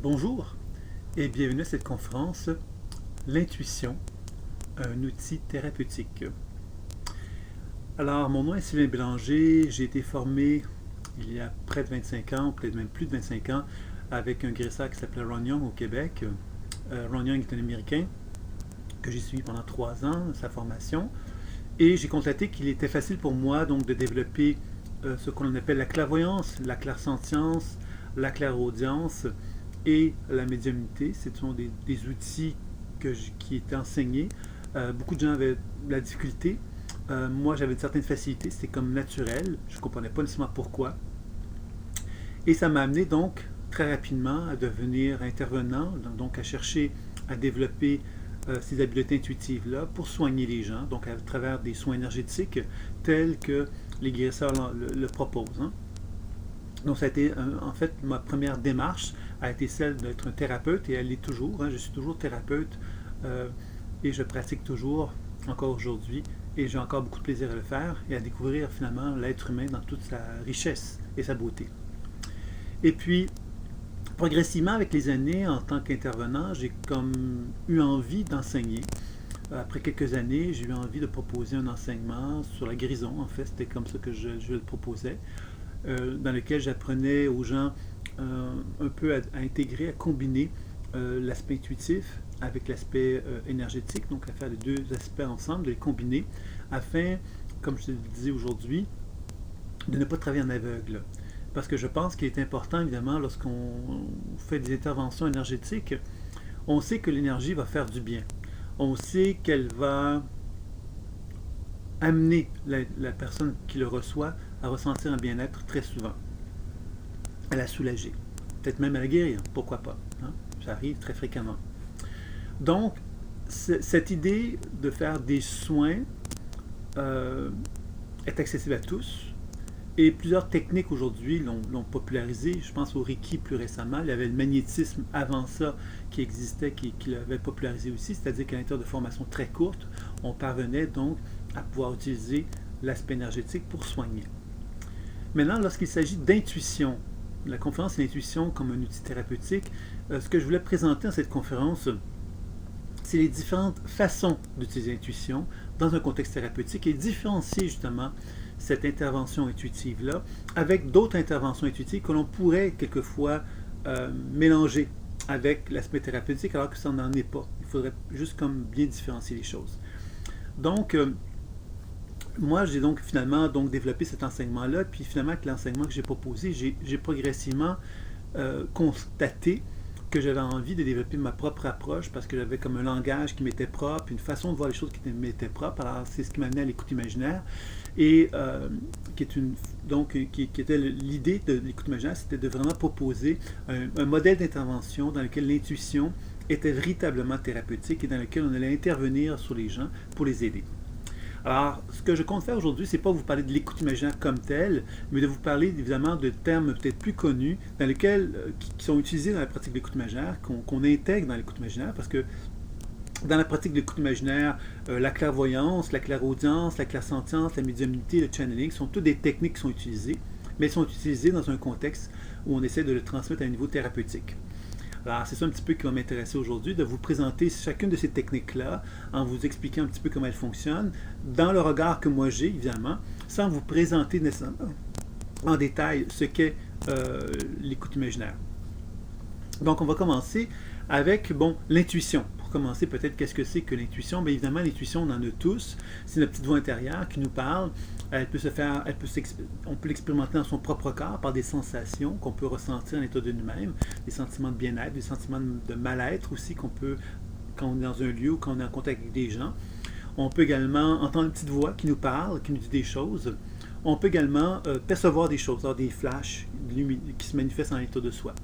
Bonjour et bienvenue à cette conférence L'intuition, un outil thérapeutique. Alors, mon nom est Sylvain Bélanger, j'ai été formé il y a près de 25 ans, peut-être même plus de 25 ans, avec un guérisseur qui s'appelait Ron Young au Québec. Ron Young est un Américain que j'ai suivi pendant 3 ans, sa formation, et j'ai constaté qu'il était facile pour moi donc de développer ce qu'on appelle la clairvoyance, la clairsentience, la clairaudience et la médiumnité. Ce sont des outils qui étaient enseignés. Beaucoup de gens avaient de la difficulté. Moi, j'avais une certaine facilité. C'était comme naturel. Je ne comprenais pas nécessairement pourquoi. Et ça m'a amené donc très rapidement à devenir intervenant, donc à chercher à développer ces habiletés intuitives-là pour soigner les gens, donc à travers des soins énergétiques tels que les guérisseurs le proposent. Hein. Donc ça a été, en fait, ma première démarche a été celle d'être un thérapeute, et elle l'est toujours. Hein. Je suis toujours thérapeute et je pratique toujours, encore aujourd'hui, et j'ai encore beaucoup de plaisir à le faire et à découvrir finalement l'être humain dans toute sa richesse et sa beauté. Et puis, progressivement, avec les années, en tant qu'intervenant, j'ai comme eu envie d'enseigner. Après quelques années, j'ai eu envie de proposer un enseignement sur la guérison. En fait, c'était comme ça que je le proposais, dans lequel j'apprenais aux gens un peu à intégrer, à combiner l'aspect intuitif avec l'aspect énergétique, donc à faire les deux aspects ensemble, de les combiner, afin, comme je te le disais aujourd'hui, de ne pas travailler en aveugle. Parce que je pense qu'il est important, évidemment, lorsqu'on fait des interventions énergétiques, on sait que l'énergie va faire du bien. On sait qu'elle va amener la personne qui le reçoit à ressentir un bien-être très souvent, à la soulager, peut-être même à la guérir, pourquoi pas. Hein? Ça arrive très fréquemment. Donc, cette idée de faire des soins est accessible à tous. Et plusieurs techniques aujourd'hui l'ont popularisé. Je pense au Reiki plus récemment. Il y avait le magnétisme avant ça qui existait, qui l'avait popularisé aussi. C'est-à-dire qu'à l'intérieur de formations très courtes, on parvenait donc à pouvoir utiliser l'aspect énergétique pour soigner. Maintenant, lorsqu'il s'agit d'intuition, la conférence L'intuition comme un outil thérapeutique, ce que je voulais présenter dans cette conférence, c'est les différentes façons d'utiliser l'intuition dans un contexte thérapeutique et différencier justement cette intervention intuitive-là avec d'autres interventions intuitives que l'on pourrait quelquefois mélanger avec l'aspect thérapeutique alors que ça n'en est pas. Il faudrait juste comme bien différencier les choses. Donc, moi, j'ai donc finalement développé cet enseignement-là, puis finalement, avec l'enseignement que j'ai proposé, j'ai progressivement constaté que j'avais envie de développer ma propre approche parce que j'avais comme un langage qui m'était propre, une façon de voir les choses qui m'était propre. Alors, c'est ce qui m'a amené à l'écoute imaginaire et qui était l'idée de l'écoute imaginaire, c'était de vraiment proposer un modèle d'intervention dans lequel l'intuition était véritablement thérapeutique et dans lequel on allait intervenir sur les gens pour les aider. Alors, ce que je compte faire aujourd'hui, c'est pas vous parler de l'écoute imaginaire comme telle, mais de vous parler évidemment de termes peut-être plus connus, dans lesquels, qui sont utilisés dans la pratique de l'écoute imaginaire, qu'on intègre dans l'écoute imaginaire, parce que dans la pratique de l'écoute imaginaire, la clairvoyance, la clairaudience, la clairsentience, la médiumnité, le channeling sont toutes des techniques qui sont utilisées, mais elles sont utilisées dans un contexte où on essaie de le transmettre à un niveau thérapeutique. Alors, c'est ça un petit peu qui va m'intéresser aujourd'hui, de vous présenter chacune de ces techniques-là, en vous expliquant un petit peu comment elles fonctionnent, dans le regard que moi j'ai, évidemment, sans vous présenter nécessairement en détail ce qu'est l'écoute imaginaire. Donc, on va commencer avec, l'intuition. Pour commencer, peut-être, qu'est-ce que c'est que l'intuition? Bien, évidemment, l'intuition, on en a tous. C'est notre petite voix intérieure qui nous parle. On peut l'expérimenter dans son propre corps par des sensations qu'on peut ressentir à l'intérieur de nous-mêmes, des sentiments de bien-être, des sentiments de mal-être aussi qu'on peut, quand on est dans un lieu ou quand on est en contact avec des gens. On peut également entendre une petite voix qui nous parle, qui nous dit des choses. On peut également percevoir des choses, avoir des flashs qui se manifestent à l'intérieur de soi.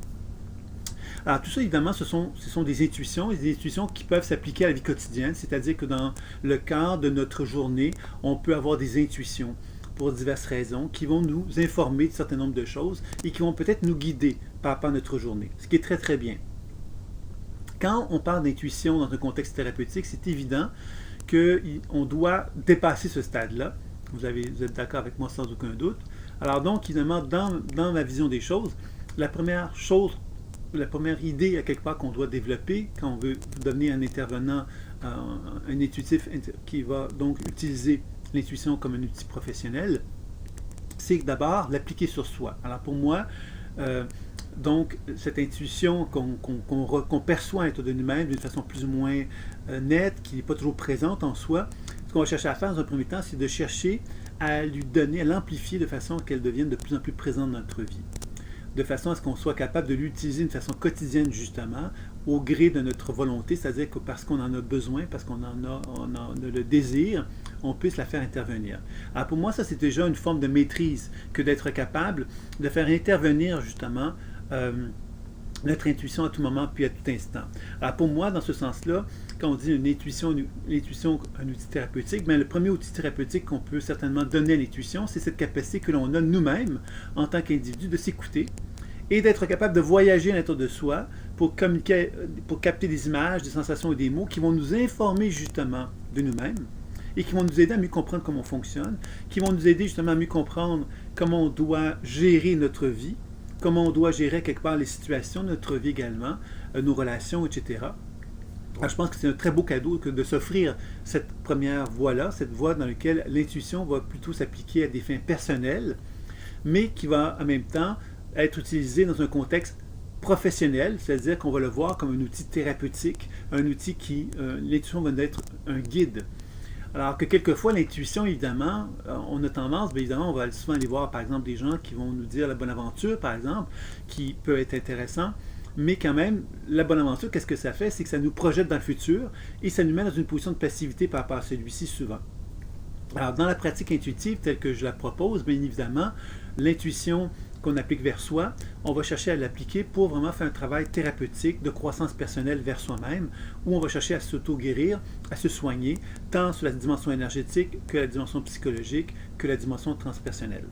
Alors tout ça, évidemment, ce sont des intuitions qui peuvent s'appliquer à la vie quotidienne, c'est-à-dire que dans le cadre de notre journée, on peut avoir des intuitions pour diverses raisons qui vont nous informer d'un certain nombre de choses et qui vont peut-être nous guider par rapport à notre journée, ce qui est très très bien. Quand on parle d'intuition dans un contexte thérapeutique, c'est évident qu'on doit dépasser ce stade-là. Vous êtes d'accord avec moi sans aucun doute. Alors donc, évidemment, dans ma vision des choses, la première chose la première idée à quelque part qu'on doit développer quand on veut devenir un intervenant, un intuitif qui va donc utiliser l'intuition comme un outil professionnel, c'est d'abord l'appliquer sur soi. Alors pour moi, euh, donc cette intuition qu'on perçoit à l'intérieur de nous-mêmes d'une façon plus ou moins nette, qui n'est pas toujours présente en soi, ce qu'on va chercher à faire dans un premier temps, c'est de chercher à lui donner, à l'amplifier de façon qu'elle devienne de plus en plus présente dans notre vie, de façon à ce qu'on soit capable de l'utiliser d'une façon quotidienne, justement, au gré de notre volonté, c'est-à-dire que parce qu'on en a besoin, parce qu'on en a le désir, on puisse la faire intervenir. Alors pour moi, ça c'est déjà une forme de maîtrise que d'être capable de faire intervenir, justement, notre intuition à tout moment puis à tout instant. Alors pour moi, dans ce sens-là, quand on dit une intuition, un outil thérapeutique, bien, le premier outil thérapeutique qu'on peut certainement donner à l'intuition, c'est cette capacité que l'on a nous-mêmes, en tant qu'individu, de s'écouter et d'être capable de voyager à l'intérieur de soi pour communiquer, pour capter des images, des sensations et des mots qui vont nous informer justement de nous-mêmes et qui vont nous aider à mieux comprendre comment on fonctionne, qui vont nous aider justement à mieux comprendre comment on doit gérer notre vie, comment on doit gérer quelque part les situations de notre vie également, nos relations, etc. Alors, je pense que c'est un très beau cadeau que de s'offrir cette première voie-là, cette voie dans laquelle l'intuition va plutôt s'appliquer à des fins personnelles, mais qui va en même temps être utilisée dans un contexte professionnel, c'est-à-dire qu'on va le voir comme un outil thérapeutique, un outil qui, l'intuition va être un guide. Alors que quelquefois, l'intuition, évidemment, on a tendance, bien évidemment, on va souvent aller voir, par exemple, des gens qui vont nous dire la bonne aventure, par exemple, qui peut être intéressant, mais quand même, la bonne aventure, qu'est-ce que ça fait? C'est que ça nous projette dans le futur et ça nous met dans une position de passivité par rapport à celui-ci souvent. Alors, dans la pratique intuitive telle que je la propose, bien évidemment, l'intuition qu'on applique vers soi, on va chercher à l'appliquer pour vraiment faire un travail thérapeutique de croissance personnelle vers soi-même, où on va chercher à s'auto-guérir, à se soigner, tant sur la dimension énergétique que la dimension psychologique, que la dimension transpersonnelle.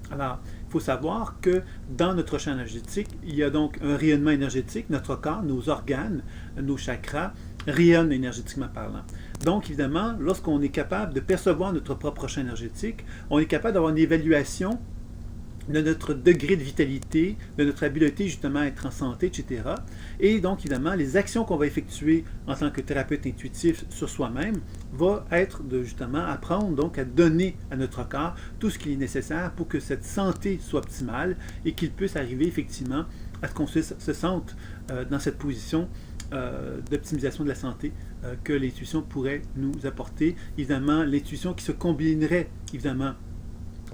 Alors, il faut savoir que dans notre champ énergétique, il y a donc un rayonnement énergétique, notre corps, nos organes, nos chakras rayonnent énergétiquement parlant. Donc, évidemment, lorsqu'on est capable de percevoir notre propre champ énergétique, on est capable d'avoir une évaluation de notre degré de vitalité, de notre habileté justement à être en santé, etc. Et donc, évidemment, les actions qu'on va effectuer en tant que thérapeute intuitif sur soi-même va être de justement apprendre donc à donner à notre corps tout ce qui est nécessaire pour que cette santé soit optimale et qu'il puisse arriver effectivement à ce qu'on se sente dans cette position d'optimisation de la santé que l'intuition pourrait nous apporter. Évidemment, l'intuition qui se combinerait évidemment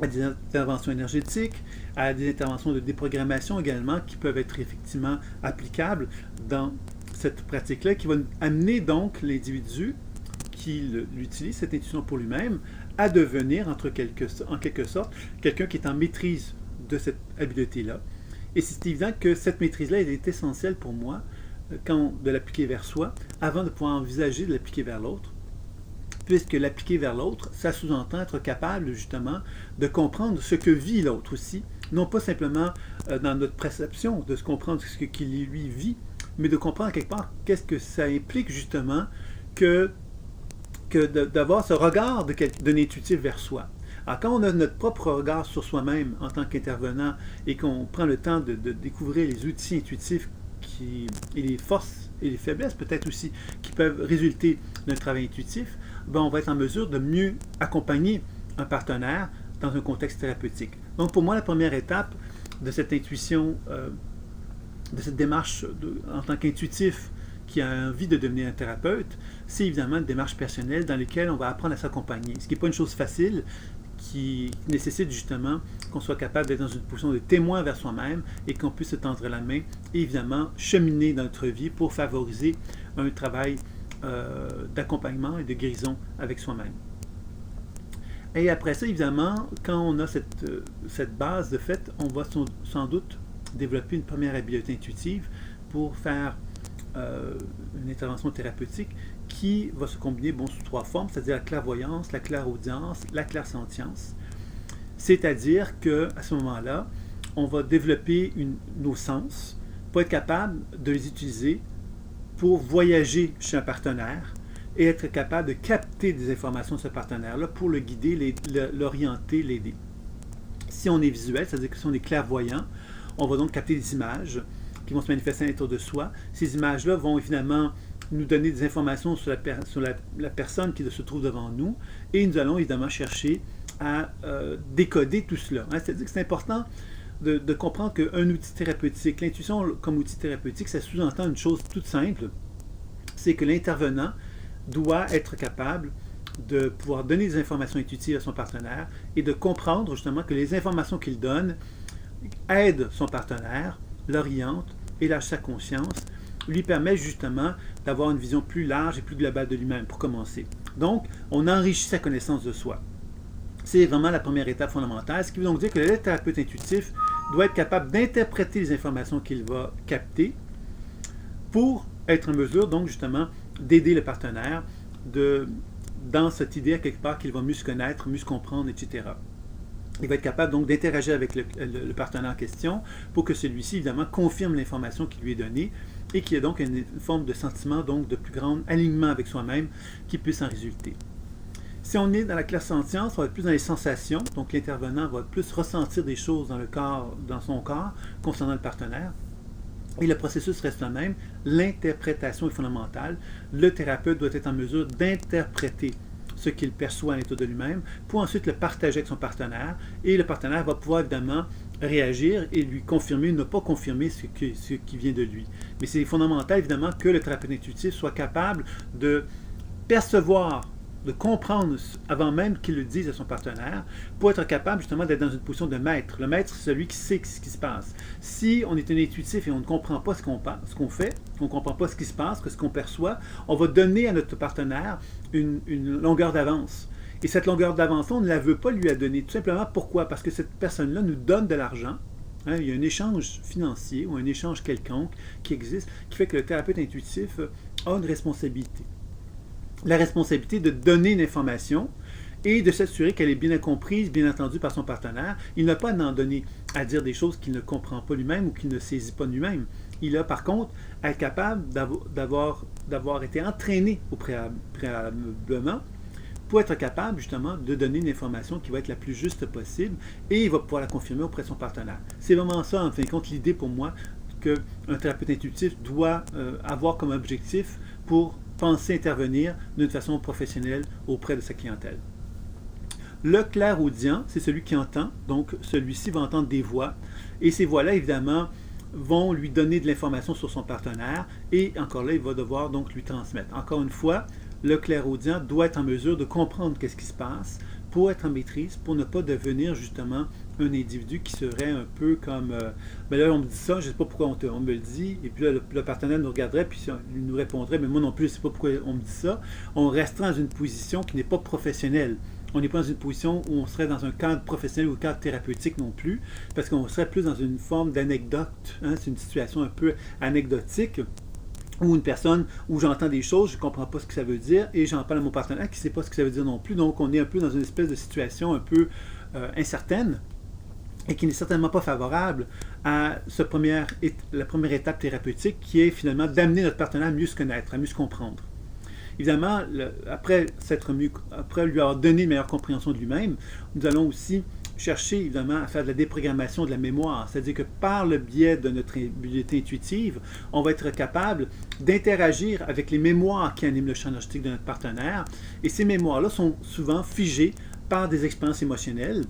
à des interventions énergétiques, à des interventions de déprogrammation également qui peuvent être effectivement applicables dans cette pratique-là, qui va amener donc l'individu qui l'utilise, cette intuition pour lui-même, à devenir en quelque sorte quelqu'un qui est en maîtrise de cette habileté-là. Et c'est évident que cette maîtrise-là est essentielle pour moi de l'appliquer vers soi, avant de pouvoir envisager de l'appliquer vers l'autre, puisque l'appliquer vers l'autre, ça sous-entend être capable justement de comprendre ce que vit l'autre aussi, non pas simplement dans notre perception de se comprendre ce qu'il lui vit, mais de comprendre quelque part qu'est-ce que ça implique justement que d'avoir ce regard d'un intuitif vers soi. Alors quand on a notre propre regard sur soi-même en tant qu'intervenant et qu'on prend le temps de découvrir les outils intuitifs et les forces et les faiblesses peut-être aussi qui peuvent résulter d'un travail intuitif, ben on va être en mesure de mieux accompagner un partenaire dans un contexte thérapeutique. Donc pour moi, la première étape de cette intuition, de cette démarche en tant qu'intuitif qui a envie de devenir un thérapeute, c'est évidemment une démarche personnelle dans laquelle on va apprendre à s'accompagner. Ce qui n'est pas une chose facile, qui nécessite justement qu'on soit capable d'être dans une position de témoin vers soi-même et qu'on puisse se tendre la main et évidemment cheminer dans notre vie pour favoriser un travail d'accompagnement et de guérison avec soi-même. Et après ça, évidemment, quand on a cette base de fait, on va sans doute développer une première habileté intuitive pour faire une intervention thérapeutique qui va se combiner sous trois formes, c'est-à-dire la clairvoyance, la clairaudience, la clairsentience. C'est-à-dire qu'à ce moment-là, on va développer nos sens pour être capable de les utiliser pour voyager chez un partenaire et être capable de capter des informations de ce partenaire-là pour le guider, l'orienter, l'aider. Si on est visuel, c'est-à-dire que si on est clairvoyant, on va donc capter des images, qui vont se manifester à l'intérieur de soi. Ces images-là vont évidemment nous donner des informations sur la personne qui se trouve devant nous, et nous allons évidemment chercher à décoder tout cela. C'est-à-dire que c'est important de comprendre qu'un outil thérapeutique, l'intuition comme outil thérapeutique, ça sous-entend une chose toute simple, c'est que l'intervenant doit être capable de pouvoir donner des informations intuitives à son partenaire et de comprendre justement que les informations qu'il donne aident son partenaire, l'orientent, élargissent sa conscience, lui permettent justement d'avoir une vision plus large et plus globale de lui-même, pour commencer. Donc, on enrichit sa connaissance de soi. C'est vraiment la première étape fondamentale, ce qui veut donc dire que le thérapeute intuitif doit être capable d'interpréter les informations qu'il va capter pour être en mesure, donc justement, d'aider le partenaire dans cette idée à quelque part qu'il va mieux se connaître, mieux se comprendre, etc. Il va être capable donc d'interagir avec le partenaire en question pour que celui-ci, évidemment, confirme l'information qui lui est donnée et qu'il y ait donc une forme de sentiment donc de plus grand alignement avec soi-même qui puisse en résulter. Si on est dans la clairsentience, on va être plus dans les sensations, donc l'intervenant va plus ressentir des choses dans son corps concernant le partenaire. Et le processus reste le même, l'interprétation est fondamentale. Le thérapeute doit être en mesure d'interpréter ce qu'il perçoit à l'intérieur de lui-même pour ensuite le partager avec son partenaire. Et le partenaire va pouvoir évidemment réagir et lui confirmer ou ne pas confirmer ce qui vient de lui. Mais c'est fondamental évidemment que le thérapeute intuitif soit capable de percevoir, de comprendre avant même qu'il le dise à son partenaire, pour être capable justement d'être dans une position de maître. Le maître, c'est celui qui sait ce qui se passe. Si on est un intuitif et on ne comprend pas ce qu'on fait, on ne comprend pas ce qui se passe, ce qu'on perçoit, on va donner à notre partenaire une longueur d'avance. Et cette longueur d'avance, on ne la veut pas lui donner. Tout simplement, pourquoi? Parce que cette personne-là nous donne de l'argent. Il y a un échange financier ou un échange quelconque qui existe, qui fait que le thérapeute intuitif a une responsabilité. La responsabilité de donner une information et de s'assurer qu'elle est bien comprise, bien entendue par son partenaire. Il n'a pas à en donner à dire des choses qu'il ne comprend pas lui-même ou qu'il ne saisit pas lui-même. Il a par contre à être capable d'avoir été entraîné au préalablement pour être capable justement de donner une information qui va être la plus juste possible et il va pouvoir la confirmer auprès de son partenaire. C'est vraiment ça, en fin de compte, l'idée pour moi qu'un thérapeute intuitif doit avoir comme objectif pour penser intervenir d'une façon professionnelle auprès de sa clientèle. Le clairaudient, c'est celui qui entend, donc celui-ci va entendre des voix, et ces voix-là, évidemment, vont lui donner de l'information sur son partenaire, et encore là, il va devoir donc lui transmettre. Encore une fois, le clairaudient doit être en mesure de comprendre qu'est-ce qui se passe, pour être en maîtrise, pour ne pas devenir justement un individu qui serait un peu comme ben là on me dit ça, je ne sais pas pourquoi on me le dit, et puis là le partenaire nous regarderait, puis il nous répondrait, mais moi non plus je ne sais pas pourquoi on me dit ça. On resterait dans une position qui n'est pas professionnelle. On n'est pas dans une position où on serait dans un cadre professionnel ou un cadre thérapeutique non plus, parce qu'on serait plus dans une forme d'anecdote. C'est une situation un peu anecdotique, ou une personne où j'entends des choses, je ne comprends pas ce que ça veut dire, et j'en parle à mon partenaire qui ne sait pas ce que ça veut dire non plus. Donc, on est un peu dans une espèce de situation un peu incertaine, et qui n'est certainement pas favorable à la première étape thérapeutique, qui est finalement d'amener notre partenaire à mieux se connaître, à mieux se comprendre. Évidemment, après lui avoir donné une meilleure compréhension de lui-même, nous allons aussi chercher évidemment à faire de la déprogrammation de la mémoire, c'est-à-dire que par le biais de notre habileté intuitive, on va être capable d'interagir avec les mémoires qui animent le champ énergétique de notre partenaire, et ces mémoires-là sont souvent figées par des expériences émotionnelles,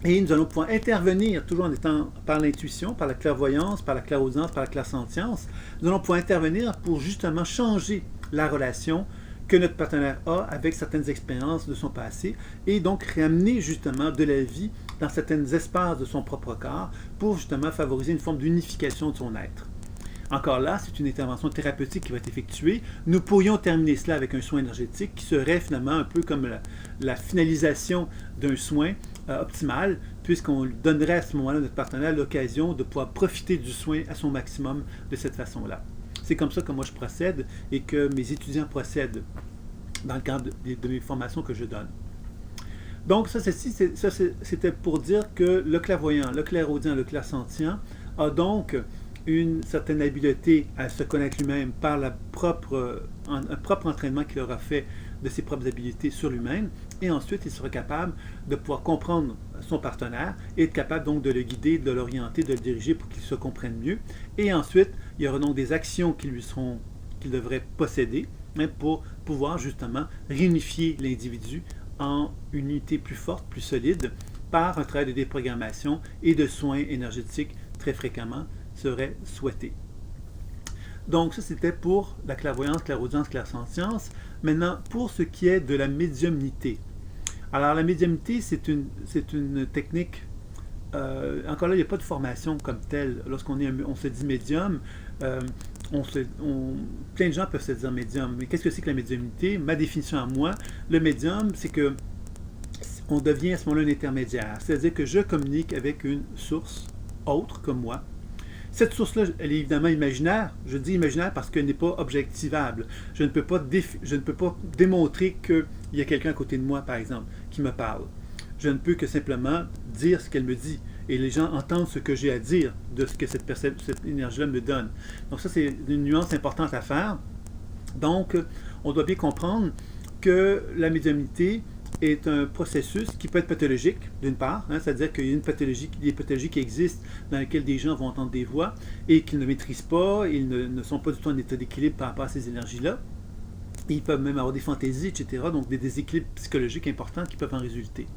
et nous allons pouvoir intervenir, toujours en étant par l'intuition, par la clairvoyance, par la clairaudience, par la clairsentience, nous allons pouvoir intervenir pour justement changer la relation que notre partenaire a avec certaines expériences de son passé et donc ramener justement de la vie dans certains espaces de son propre corps pour justement favoriser une forme d'unification de son être. Encore là, c'est une intervention thérapeutique qui va être effectuée. Nous pourrions terminer cela avec un soin énergétique qui serait finalement un peu comme la finalisation d'un soin optimal, puisqu'on donnerait à ce moment-là à notre partenaire l'occasion de pouvoir profiter du soin à son maximum de cette façon-là. C'est comme ça que moi je procède et que mes étudiants procèdent dans le cadre de mes formations que je donne. Donc ça c'était pour dire que le clairvoyant, le clairaudient, le clairsentient a donc une certaine habileté à se connaître lui-même par un propre entraînement qu'il aura fait de ses propres habiletés sur lui-même, et ensuite il sera capable de pouvoir comprendre son partenaire et être capable donc de le guider, de l'orienter, de le diriger pour qu'il se comprenne mieux. Et ensuite, il y aura donc des actions qu'il devrait posséder, hein, pour pouvoir justement réunifier l'individu en une unité plus forte, plus solide, par un travail de déprogrammation et de soins énergétiques très fréquemment serait souhaité. Donc ça, c'était pour la clairvoyance, clairaudience, clairsentience. Maintenant, pour ce qui est de la médiumnité. Alors, la médiumnité, c'est une technique, encore là, il n'y a pas de formation comme telle. Lorsqu'on on se dit médium, plein de gens peuvent se dire médium. Mais qu'est-ce que c'est que la médiumnité? Ma définition à moi, le médium, c'est que on devient à ce moment-là un intermédiaire. C'est-à-dire que je communique avec une source autre que moi. Cette source-là, elle est évidemment imaginaire. Je dis imaginaire parce qu'elle n'est pas objectivable. Je ne peux pas démontrer qu'il y a quelqu'un à côté de moi, par exemple, qui me parle. Je ne peux que simplement dire ce qu'elle me dit. Et les gens entendent ce que j'ai à dire de ce que cette énergie-là me donne. Donc ça, c'est une nuance importante à faire. Donc, on doit bien comprendre que la médiumnité est un processus qui peut être pathologique, d'une part, hein, c'est-à-dire qu'il y a des pathologies qui existent dans lesquelles des gens vont entendre des voix et qu'ils ne maîtrisent pas, ils ne sont pas du tout en état d'équilibre par rapport à ces énergies-là. Ils peuvent même avoir des fantaisies, etc., donc des déséquilibres psychologiques importants qui peuvent en résulter.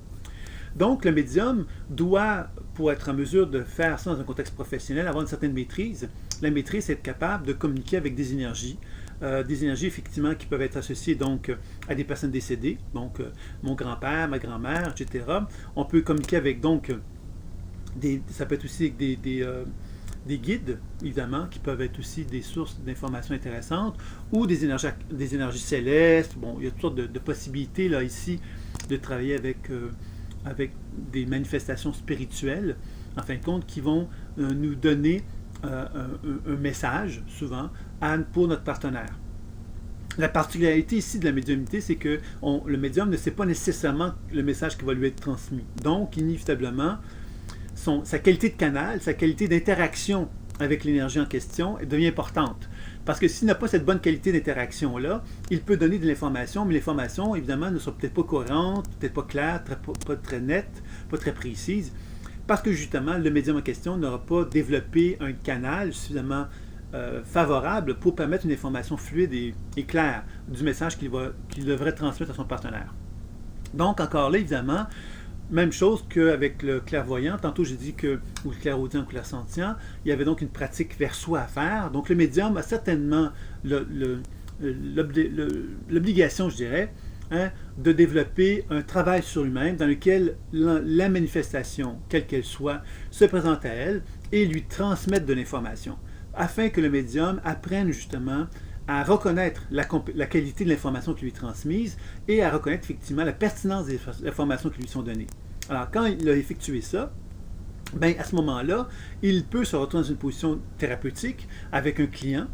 Donc, le médium doit, pour être en mesure de faire ça dans un contexte professionnel, avoir une certaine maîtrise. La maîtrise, c'est être capable de communiquer avec des énergies effectivement qui peuvent être associées donc à des personnes décédées, donc mon grand-père, ma grand-mère, etc. On peut communiquer avec donc ça peut être aussi avec des guides, évidemment, qui peuvent être aussi des sources d'informations intéressantes, ou des énergies célestes. Bon, il y a toutes sortes de possibilités là ici de travailler avec des manifestations spirituelles, en fin de compte, qui vont nous donner un message, souvent, pour notre partenaire. La particularité ici de la médiumnité, c'est que le médium ne sait pas nécessairement le message qui va lui être transmis. Donc, inévitablement, sa qualité de canal, sa qualité d'interaction avec l'énergie en question devient importante. Parce que s'il n'a pas cette bonne qualité d'interaction-là, il peut donner de l'information, mais l'information, évidemment, ne sera peut-être pas cohérente, peut-être pas claire, pas très nette, pas très précise, parce que justement, le médium en question n'aura pas développé un canal suffisamment favorable pour permettre une information fluide et claire du message qu'il devrait transmettre à son partenaire. Donc, encore là, évidemment, même chose qu'avec le clairvoyant. Tantôt, j'ai dit que, ou le clairaudient ou le clairsentient, il y avait donc une pratique vers soi à faire. Donc, le médium a certainement l'obligation, je dirais, hein, de développer un travail sur lui-même dans lequel la manifestation, quelle qu'elle soit, se présente à elle et lui transmettre de l'information, afin que le médium apprenne justement à reconnaître la qualité de l'information qui lui est transmise et à reconnaître effectivement la pertinence des informations qui lui sont données. Alors, quand il a effectué ça, ben, à ce moment-là, il peut se retrouver dans une position thérapeutique avec un client,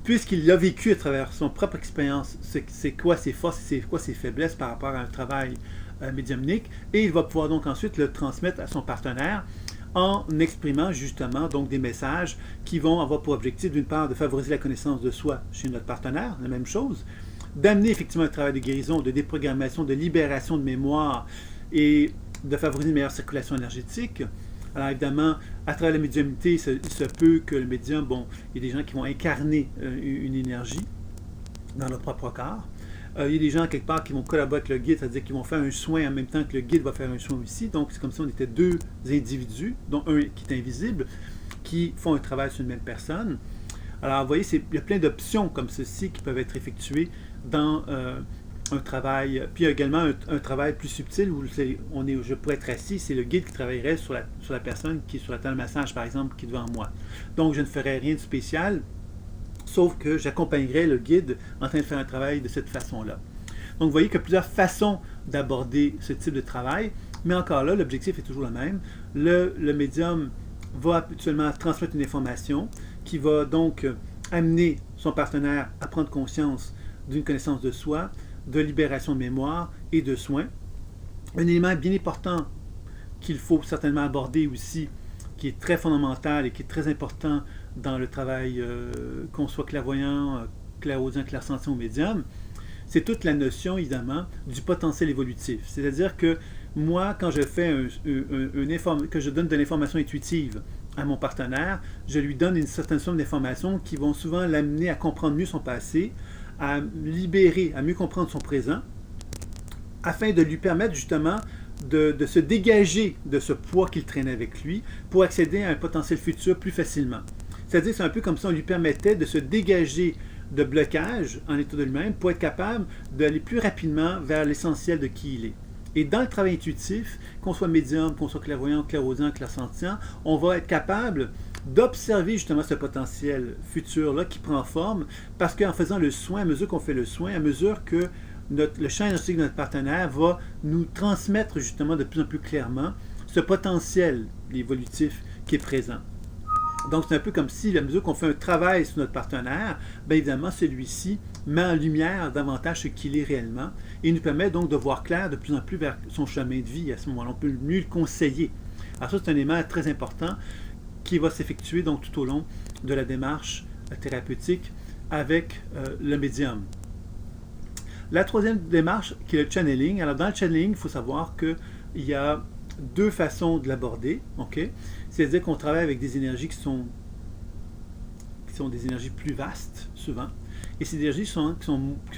puisqu'il a vécu à travers son propre expérience c'est quoi ses forces et c'est quoi ses faiblesses par rapport à un travail médiumnique, et il va pouvoir donc ensuite le transmettre à son partenaire en exprimant justement donc des messages qui vont avoir pour objectif d'une part de favoriser la connaissance de soi chez notre partenaire, la même chose, d'amener effectivement un travail de guérison, de déprogrammation, de libération de mémoire et de favoriser une meilleure circulation énergétique. Alors évidemment, à travers la médiumnité, il se peut que le médium, bon, il y a des gens qui vont incarner une énergie dans leur propre corps. Il y a des gens quelque part qui vont collaborer avec le guide, c'est-à-dire qu'ils vont faire un soin en même temps que le guide va faire un soin aussi. Donc c'est comme si on était deux individus, dont un qui est invisible, qui font un travail sur une même personne. Alors vous voyez, il y a plein d'options comme ceci qui peuvent être effectuées dans un travail. Puis il y a également un travail plus subtil où je pourrais être assis, c'est le guide qui travaillerait sur la personne qui est sur la table de massage, par exemple, qui est devant moi. Donc je ne ferais rien de spécial, sauf que j'accompagnerais le guide en train de faire un travail de cette façon-là. Donc vous voyez qu'il y a plusieurs façons d'aborder ce type de travail, mais encore là, l'objectif est toujours le même. Le médium va habituellement transmettre une information qui va donc amener son partenaire à prendre conscience d'une connaissance de soi, de libération de mémoire et de soins. Un élément bien important qu'il faut certainement aborder aussi, qui est très fondamental et qui est très important dans le travail, qu'on soit clairvoyant, clairaudient, clairsentient ou médium, c'est toute la notion, évidemment, du potentiel évolutif. C'est-à-dire que moi, quand je fais que je donne de l'information intuitive à mon partenaire, je lui donne une certaine somme d'informations qui vont souvent l'amener à comprendre mieux son passé, à libérer, à mieux comprendre son présent, afin de lui permettre justement de se dégager de ce poids qu'il traînait avec lui pour accéder à un potentiel futur plus facilement. C'est-à-dire, c'est un peu comme si on lui permettait de se dégager de blocage en état de lui-même pour être capable d'aller plus rapidement vers l'essentiel de qui il est. Et dans le travail intuitif, qu'on soit médium, qu'on soit clairvoyant, clairaudient, clairsentient, on va être capable d'observer justement ce potentiel futur-là qui prend forme, parce qu'en faisant le soin, à mesure qu'on fait le soin, à mesure que le champ énergétique de notre partenaire va nous transmettre justement de plus en plus clairement ce potentiel évolutif qui est présent. Donc, c'est un peu comme si, à mesure qu'on fait un travail sur notre partenaire, bien évidemment, celui-ci met en lumière davantage ce qu'il est réellement et nous permet donc de voir clair de plus en plus vers son chemin de vie. À ce moment-là, on peut mieux le conseiller. Alors ça, c'est un élément très important qui va s'effectuer donc tout au long de la démarche thérapeutique avec le médium. La troisième démarche, qui est le channeling. Alors, dans le channeling, il faut savoir qu'il y a deux façons de l'aborder. Okay? C'est-à-dire qu'on travaille avec des énergies qui sont des énergies plus vastes, souvent. Et ces énergies qui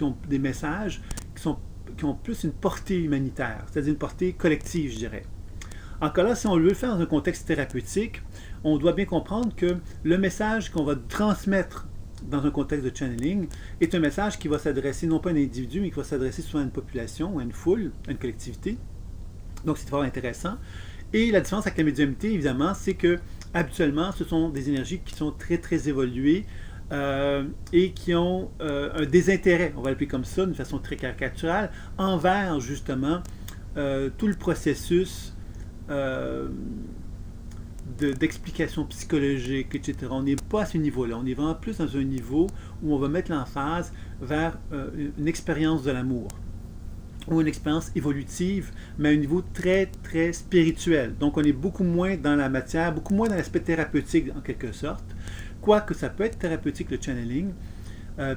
ont des messages qui ont plus une portée humanitaire, c'est-à-dire une portée collective, je dirais. Encore là, si on veut le faire dans un contexte thérapeutique, on doit bien comprendre que le message qu'on va transmettre dans un contexte de channeling est un message qui va s'adresser non pas à un individu, mais qui va s'adresser souvent à une population, à une foule, à une collectivité. Donc, c'est fort intéressant. Et la différence avec la médiumnité, évidemment, c'est que habituellement, ce sont des énergies qui sont très, très évoluées et qui ont un désintérêt, on va l'appeler comme ça, d'une façon très caricaturale, envers justement tout le processus d'explication psychologique, etc. On n'est pas à ce niveau-là. On est vraiment plus dans un niveau où on va mettre l'emphase vers une expérience de l'amour ou une expérience évolutive, mais à un niveau très, très spirituel. Donc, on est beaucoup moins dans la matière, beaucoup moins dans l'aspect thérapeutique, en quelque sorte. Quoique ça peut être thérapeutique, le channeling,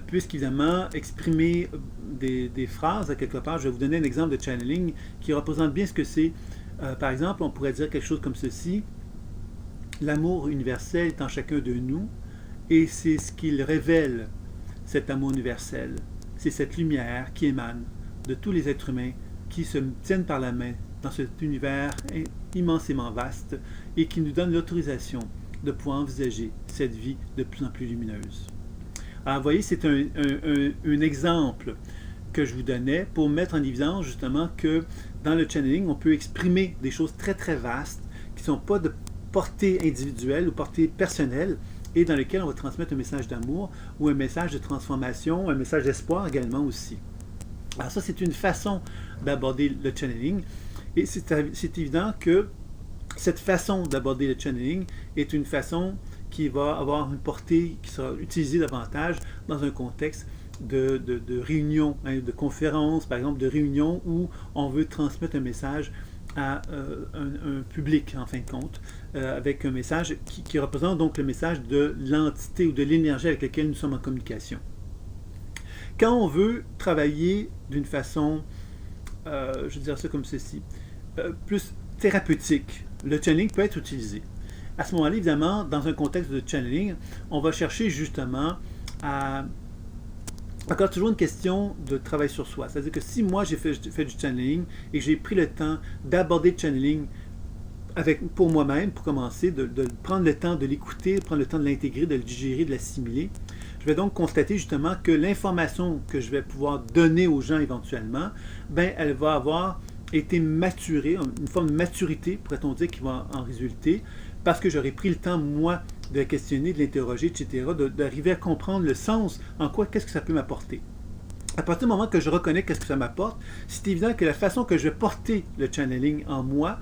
puisqu'évidemment, exprimer des phrases, à quelque part, je vais vous donner un exemple de channeling qui représente bien ce que c'est. Par exemple, on pourrait dire quelque chose comme ceci. L'amour universel est en chacun de nous, et c'est ce qu'il révèle, cet amour universel. C'est cette lumière qui émane de tous les êtres humains qui se tiennent par la main dans cet univers immensément vaste et qui nous donne l'autorisation de pouvoir envisager cette vie de plus en plus lumineuse. Alors, vous voyez, c'est un exemple que je vous donnais pour mettre en évidence justement que dans le channeling, on peut exprimer des choses très très vastes qui ne sont pas de portée individuelle ou portée personnelle et dans lesquelles on va transmettre un message d'amour ou un message de transformation, un message d'espoir également aussi. Alors ça, c'est une façon d'aborder le channeling et c'est évident que cette façon d'aborder le channeling est une façon qui va avoir une portée qui sera utilisée davantage dans un contexte de réunion, hein, de conférence, par exemple, de réunion où on veut transmettre un message à un public, en fin de compte, avec un message qui représente donc le message de l'entité ou de l'énergie avec laquelle nous sommes en communication. Quand on veut travailler d'une façon, je dirais ça comme ceci, plus thérapeutique, le channeling peut être utilisé. À ce moment-là, évidemment, dans un contexte de channeling, on va chercher justement à... Encore toujours une question de travail sur soi. C'est-à-dire que si moi j'ai fait du channeling et que j'ai pris le temps d'aborder le channeling pour moi-même, pour commencer, de prendre le temps de l'écouter, de prendre le temps de l'intégrer, de le digérer, de l'assimiler, je vais donc constater justement que l'information que je vais pouvoir donner aux gens éventuellement, ben, elle va avoir été maturée, une forme de maturité, pourrait-on dire, qui va en résulter, parce que j'aurais pris le temps, moi, de la questionner, de l'interroger, etc., d'arriver à comprendre le sens, en quoi, qu'est-ce que ça peut m'apporter. À partir du moment que je reconnais qu'est-ce que ça m'apporte, c'est évident que la façon que je vais porter le channeling en moi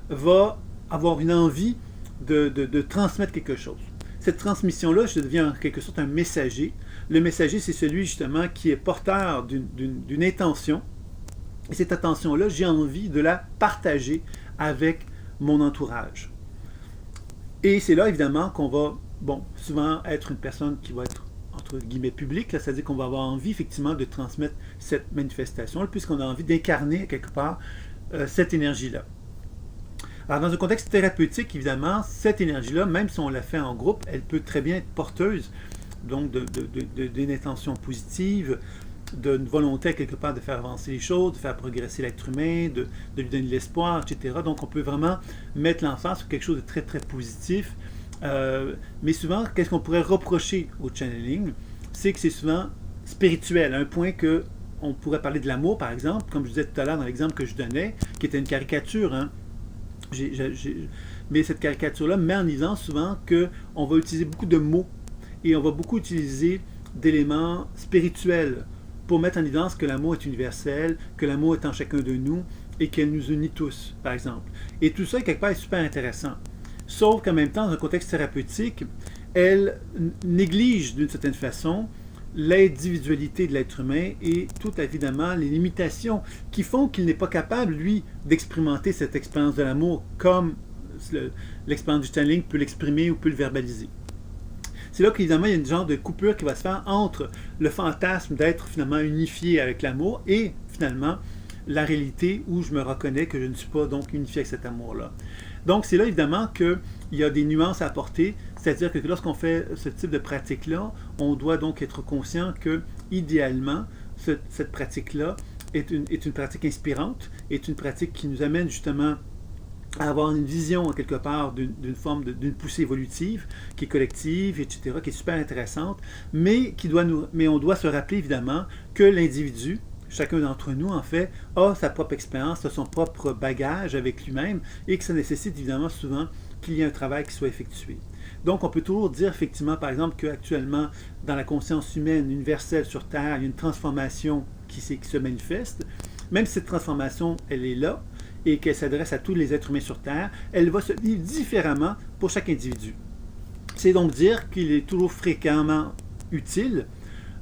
va avoir une envie de transmettre quelque chose. Cette transmission-là, je deviens en quelque sorte un messager. Le messager, c'est celui justement qui est porteur d'une intention. Et cette intention-là, j'ai envie de la partager avec mon entourage. Et c'est là, évidemment, qu'on va, souvent être une personne qui va être, entre guillemets public, c'est-à-dire qu'on va avoir envie effectivement de transmettre cette manifestation, puisqu'on a envie d'incarner quelque part cette énergie-là. Alors dans un contexte thérapeutique, évidemment, cette énergie-là, même si on la fait en groupe, elle peut très bien être porteuse donc d'une intention positive, d'une volonté quelque part de faire avancer les choses, de faire progresser l'être humain, de lui donner de l'espoir, etc. Donc on peut vraiment mettre l'emphase sur quelque chose de très très positif. Mais souvent, qu'est-ce qu'on pourrait reprocher au channeling? C'est que c'est souvent spirituel, à un point que on pourrait parler de l'amour, par exemple, comme je disais tout à l'heure dans l'exemple que je donnais, qui était une caricature, hein. Mais cette caricature-là met en évidence souvent qu'on va utiliser beaucoup de mots et on va beaucoup utiliser d'éléments spirituels pour mettre en évidence que l'amour est universel, que l'amour est en chacun de nous et qu'elle nous unit tous, par exemple. Et tout ça, quelque part, est super intéressant. Sauf qu'en même temps, dans un contexte thérapeutique, elle néglige d'une certaine façon l'individualité de l'être humain et tout évidemment les limitations qui font qu'il n'est pas capable, lui, d'expérimenter cette expérience de l'amour comme l'expérience du channeling peut l'exprimer ou peut le verbaliser. C'est là qu'évidemment, il y a une genre de coupure qui va se faire entre le fantasme d'être finalement unifié avec l'amour et finalement la réalité où je me reconnais que je ne suis pas donc unifié avec cet amour-là. Donc, c'est là évidemment qu'il y a des nuances à apporter, c'est-à-dire que lorsqu'on fait ce type de pratique-là, on doit donc être conscient que, idéalement, cette pratique-là est une pratique inspirante, est une pratique qui nous amène justement à avoir une vision, quelque part, d'une forme, d'une poussée évolutive, qui est collective, etc., qui est super intéressante, mais on doit se rappeler, évidemment, que l'individu, chacun d'entre nous, en fait, a sa propre expérience, a son propre bagage avec lui-même et que ça nécessite évidemment souvent qu'il y ait un travail qui soit effectué. Donc, on peut toujours dire effectivement, par exemple, qu'actuellement, dans la conscience humaine universelle sur Terre, il y a une transformation qui se manifeste. Même si cette transformation, elle est là et qu'elle s'adresse à tous les êtres humains sur Terre, elle va se vivre différemment pour chaque individu. C'est donc dire qu'il est toujours fréquemment utile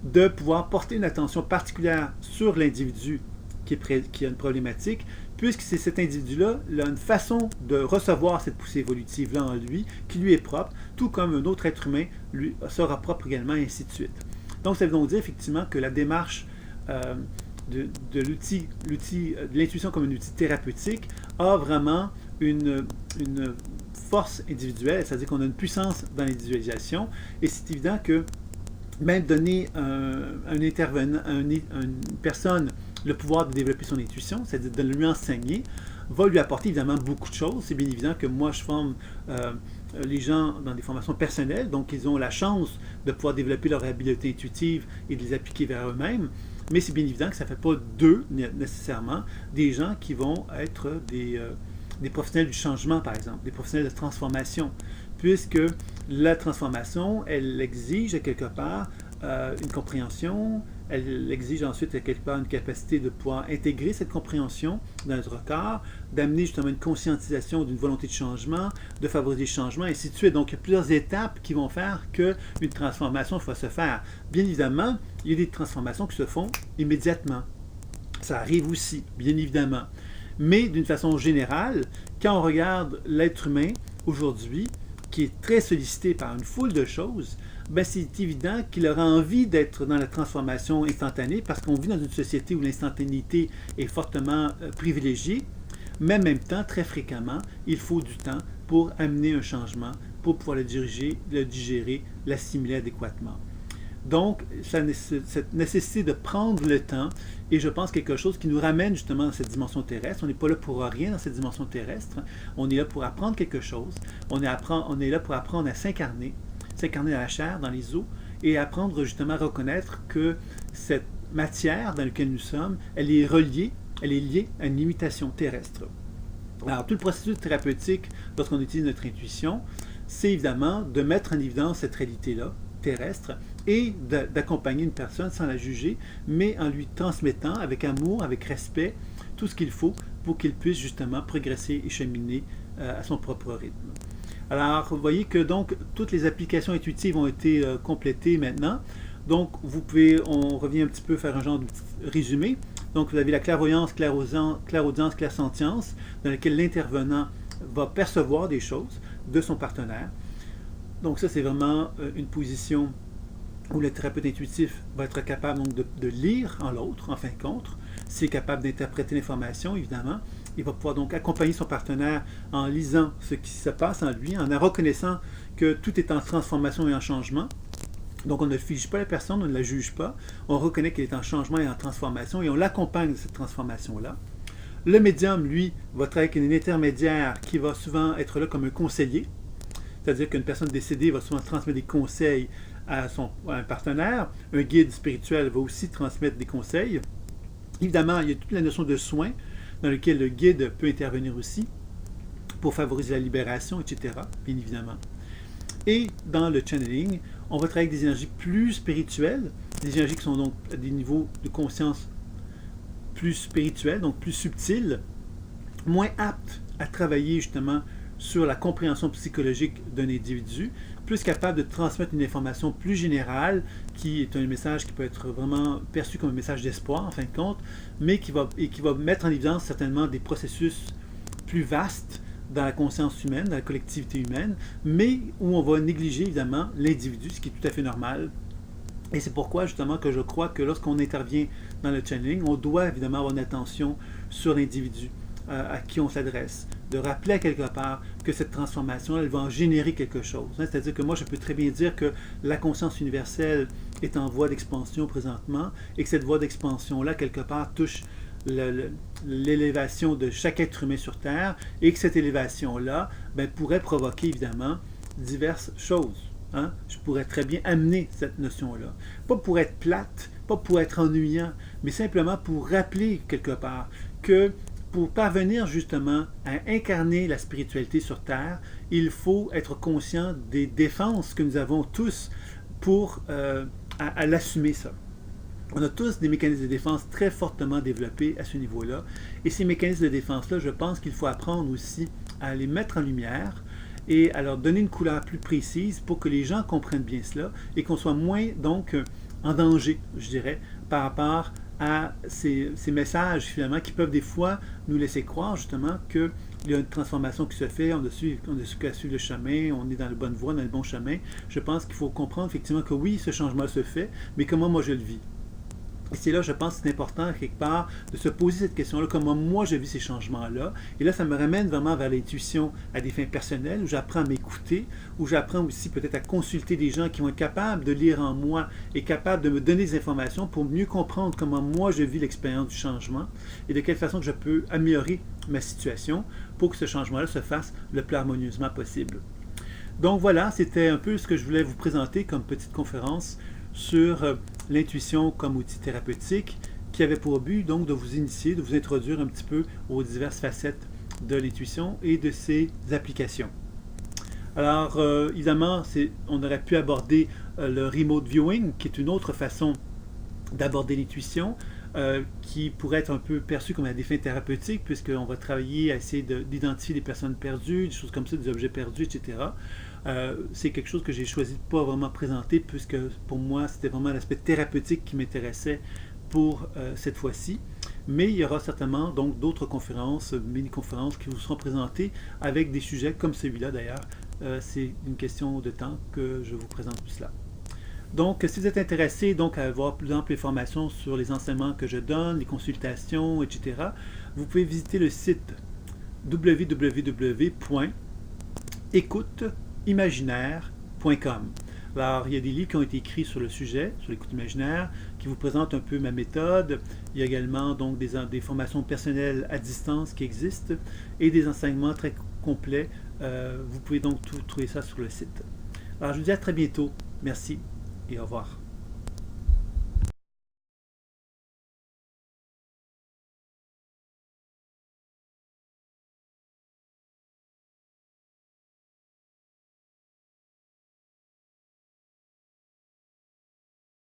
de pouvoir porter une attention particulière sur l'individu qui a une problématique, puisque c'est cet individu-là, il a une façon de recevoir cette poussée évolutive-là en lui, qui lui est propre, tout comme un autre être humain lui sera propre également, et ainsi de suite. Donc, ça veut donc dire effectivement que la démarche de l'intuition comme un outil thérapeutique a vraiment une force individuelle, c'est-à-dire qu'on a une puissance dans l'individualisation, et c'est évident que même donner un intervenant, une personne le pouvoir de développer son intuition, c'est-à-dire de lui enseigner, va lui apporter évidemment beaucoup de choses. C'est bien évident que moi, je forme les gens dans des formations personnelles, donc ils ont la chance de pouvoir développer leur habileté intuitive et de les appliquer vers eux-mêmes, mais c'est bien évident que ça ne fait pas d'eux, nécessairement, des gens qui vont être des professionnels du changement, par exemple, des professionnels de transformation, puisque la transformation, elle exige quelque part une compréhension, elle exige ensuite quelque part une capacité de pouvoir intégrer cette compréhension dans notre corps, d'amener justement une conscientisation d'une volonté de changement, de favoriser le changement, et ainsi de suite. Donc, il y a plusieurs étapes qui vont faire qu'une transformation va se faire. Bien évidemment, il y a des transformations qui se font immédiatement. Ça arrive aussi, bien évidemment. Mais d'une façon générale, quand on regarde l'être humain aujourd'hui, qui est très sollicité par une foule de choses, ben c'est évident qu'il aura envie d'être dans la transformation instantanée parce qu'on vit dans une société où l'instantanéité est fortement privilégiée, mais en même temps, très fréquemment, il faut du temps pour amener un changement, pour pouvoir le diriger, le digérer, l'assimiler adéquatement. Donc, cette nécessité de prendre le temps est, je pense, quelque chose qui nous ramène justement dans cette dimension terrestre. On n'est pas là pour rien dans cette dimension terrestre. On est là pour apprendre quelque chose. On est là pour apprendre à s'incarner dans la chair, dans les os, et apprendre justement à reconnaître que cette matière dans laquelle nous sommes, elle est liée à une limitation terrestre. Alors, tout le processus thérapeutique, lorsqu'on utilise notre intuition, c'est évidemment de mettre en évidence cette réalité-là, terrestre, et d'accompagner une personne sans la juger, mais en lui transmettant avec amour, avec respect, tout ce qu'il faut pour qu'il puisse justement progresser et cheminer à son propre rythme. Alors, vous voyez que donc toutes les applications intuitives ont été complétées maintenant. Donc, on revient un petit peu faire un genre de résumé. Donc, vous avez la clairvoyance, clairaudience, clairsentience, dans laquelle l'intervenant va percevoir des choses de son partenaire. Donc, ça, c'est vraiment une position où le thérapeute intuitif va être capable donc de lire en l'autre, en fin de compte. S'il est capable d'interpréter l'information, évidemment, il va pouvoir donc accompagner son partenaire en lisant ce qui se passe en lui, en reconnaissant que tout est en transformation et en changement. Donc on ne fige pas la personne, on ne la juge pas, on reconnaît qu'elle est en changement et en transformation et on l'accompagne de cette transformation-là. Le médium, lui, va travailler avec un intermédiaire qui va souvent être là comme un conseiller, c'est-à-dire qu'une personne décédée va souvent transmettre des conseils à un partenaire. Un guide spirituel va aussi transmettre des conseils. Évidemment, il y a toute la notion de soin dans lequel le guide peut intervenir aussi pour favoriser la libération, etc., bien évidemment. Et dans le channeling, on va travailler avec des énergies plus spirituelles, des énergies qui sont donc à des niveaux de conscience plus spirituels, donc plus subtils, moins aptes à travailler justement sur la compréhension psychologique d'un individu, plus capable de transmettre une information plus générale, qui est un message qui peut être vraiment perçu comme un message d'espoir, en fin de compte, mais qui va mettre en évidence certainement des processus plus vastes dans la conscience humaine, dans la collectivité humaine, mais où on va négliger évidemment l'individu, ce qui est tout à fait normal. Et c'est pourquoi justement que je crois que lorsqu'on intervient dans le channeling, on doit évidemment avoir une attention sur l'individu à qui on s'adresse, de rappeler à quelque part que cette transformation, elle va en générer quelque chose. C'est-à-dire que moi, je peux très bien dire que la conscience universelle est en voie d'expansion présentement et que cette voie d'expansion-là, quelque part, touche l'élévation de chaque être humain sur Terre et que cette élévation-là pourrait provoquer évidemment diverses choses. Hein? Je pourrais très bien amener cette notion-là. Pas pour être plate, pas pour être ennuyant, mais simplement pour rappeler quelque part que pour parvenir justement à incarner la spiritualité sur Terre, il faut être conscient des défenses que nous avons tous pour à l'assumer ça. On a tous des mécanismes de défense très fortement développés à ce niveau-là. Et ces mécanismes de défense-là, je pense qu'il faut apprendre aussi à les mettre en lumière et à leur donner une couleur plus précise pour que les gens comprennent bien cela et qu'on soit moins donc en danger, je dirais, par rapport à ces messages finalement qui peuvent des fois nous laisser croire justement qu'il y a une transformation qui se fait, on a qu'à suivre le chemin, on est dans la bonne voie, dans le bon chemin. Je pense qu'il faut comprendre effectivement que oui, ce changement se fait, mais comment moi je le vis. Et c'est là, je pense, que c'est important, quelque part, de se poser cette question-là, comment moi je vis ces changements-là. Et là, ça me ramène vraiment vers l'intuition à des fins personnelles, où j'apprends à m'écouter, où j'apprends aussi peut-être à consulter des gens qui vont être capables de lire en moi et capables de me donner des informations pour mieux comprendre comment moi je vis l'expérience du changement et de quelle façon je peux améliorer ma situation pour que ce changement-là se fasse le plus harmonieusement possible. Donc voilà, c'était un peu ce que je voulais vous présenter comme petite conférence sur l'intuition comme outil thérapeutique qui avait pour but donc de vous initier, de vous introduire un petit peu aux diverses facettes de l'intuition et de ses applications. Alors évidemment, on aurait pu aborder le remote viewing qui est une autre façon d'aborder l'intuition qui pourrait être un peu perçue comme à des fins thérapeutiques puisqu'on va travailler à essayer d'identifier des personnes perdues, des choses comme ça, des objets perdus, etc. C'est quelque chose que j'ai choisi de ne pas vraiment présenter puisque pour moi c'était vraiment l'aspect thérapeutique qui m'intéressait pour cette fois-ci. Mais il y aura certainement donc d'autres conférences, mini-conférences qui vous seront présentées avec des sujets comme celui-là d'ailleurs. C'est une question de temps que je vous présente tout cela. Donc, si vous êtes intéressé donc, à avoir plus d'amples informations sur les enseignements que je donne, les consultations, etc., vous pouvez visiter le site www.écouteimaginaire.com. Alors, il y a des livres qui ont été écrits sur le sujet, sur l'écoute imaginaire, qui vous présentent un peu ma méthode. Il y a également donc des formations personnelles à distance qui existent et des enseignements très complets. Vous pouvez donc trouver ça sur le site. Alors, je vous dis à très bientôt. Merci et au revoir.